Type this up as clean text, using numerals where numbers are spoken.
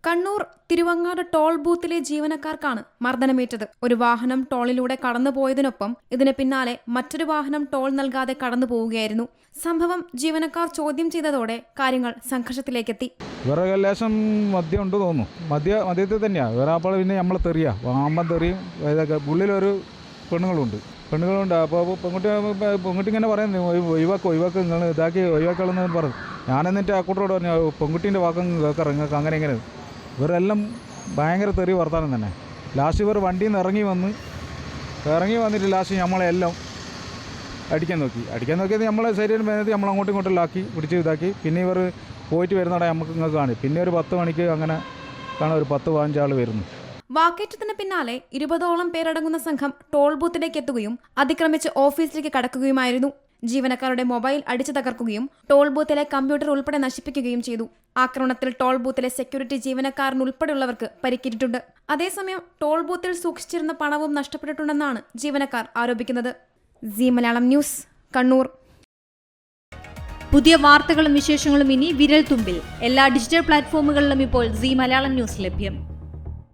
Kannur Thiruvangad toll ബൂത്തിലെ ജീവനക്കാർക്കാണ് മർദ്ദനമേറ്റത്. ഒരു വാഹനം ടോളിലൂടെ കടന്നുപോയതിനൊപ്പം ഇതിന് പിന്നാലെ മറ്റൊരു വാഹനം ടോൾ നൽകാതെ കടന്നു പോവുകയായിരുന്നു. സംഭവം ജീവനക്കാർ ചോദ്യം ചെയ്തതോടെ കാര്യങ്ങൾ സംഘർഷത്തിലേക്കെത്തി. വേറെ ലേശം മദ്യം ഉണ്ട് തോന്നുന്നു. മദ്യത്തിൽ തന്നെയാണ് വേറെ. അപ്പോൾ പിന്നെ നമ്മൾ തെറിയാ വാമ്പം തെറിയും ഇതൊക്കെ. ഉള്ളിലൊരു പെണ്ണുങ്ങളുണ്ട്. അപ്പോൾ പെൺകുട്ടി ഇങ്ങനെ പറയുന്നത് ഒഴിവാക്ക് നിങ്ങൾ ഇതാക്കി ഒഴിവാക്കളെന്ന് പറഞ്ഞു. ഞാൻ എന്നിട്ട് ആ കൂട്ടരോട് പറഞ്ഞു പെൺകുട്ടീൻ്റെ വാക്കം കേൾക്കാറ് നിങ്ങൾക്ക് അങ്ങനെ ഇങ്ങനെ. ഇവരെല്ലാം ഭയങ്കര തെറി വർത്താനം തന്നെ. ലാസ്റ്റ് ഇവർ വണ്ടിയിൽ നിന്ന് ഇറങ്ങി വന്നിട്ട് ലാസ്റ്റ് നമ്മളെല്ലാം അടിക്കാൻ നോക്കിയത് നമ്മളെ ശരീരം വേദനത്തിൽ നമ്മൾ അങ്ങോട്ടും ഇങ്ങോട്ടും ആക്കി പിടിച്ച് ഇതാക്കി. പിന്നെ ഇവർ പോയിട്ട് വരുന്നവിടെ നമുക്ക് ഇങ്ങനെ കാണി. പിന്നെ ഒരു 10 മണിക്ക് അങ്ങനെ കാണാൻ ഒരു 10-15 ആൾ വരുന്നു. വാക്കേറ്റത്തിന് പിന്നാലെ 20ഓളം പേരടങ്ങുന്ന സംഘം ടോൾ ബൂത്തിലേക്ക് എത്തുകയും അതിക്രമിച്ച് ഓഫീസിലേക്ക് കടക്കുകയുമായിരുന്നു. ജീവനക്കാരുടെ മൊബൈൽ അടിച്ചു തകർക്കുകയും ടോൾ ബൂത്തിലെ കമ്പ്യൂട്ടർ ഉൾപ്പെടെ നശിപ്പിക്കുകയും ചെയ്തു. ആക്രമണത്തിൽ ടോൾ ബൂത്തിലെ സെക്യൂരിറ്റി ജീവനക്കാരനുൾപ്പെടെയുള്ളവർക്ക് പരിക്കേറ്റിട്ടുണ്ട്. അതേസമയം ടോൾ ബൂത്തിൽ സൂക്ഷിച്ചിരുന്ന പണവും നഷ്ടപ്പെട്ടിട്ടുണ്ടെന്നാണ് ജീവനക്കാർ ആരോപിക്കുന്നത്. സീ മലയാളം ന്യൂസ്, കണ്ണൂർ. പുതിയ വാർത്തകളും വിശേഷങ്ങളും ഇനി വിരൽ തുമ്പിൽ. എല്ലാ ഡിജിറ്റൽ പ്ലാറ്റ്ഫോമുകളിലും ഇപ്പോൾ സീ മലയാളം ന്യൂസ് ലഭ്യം.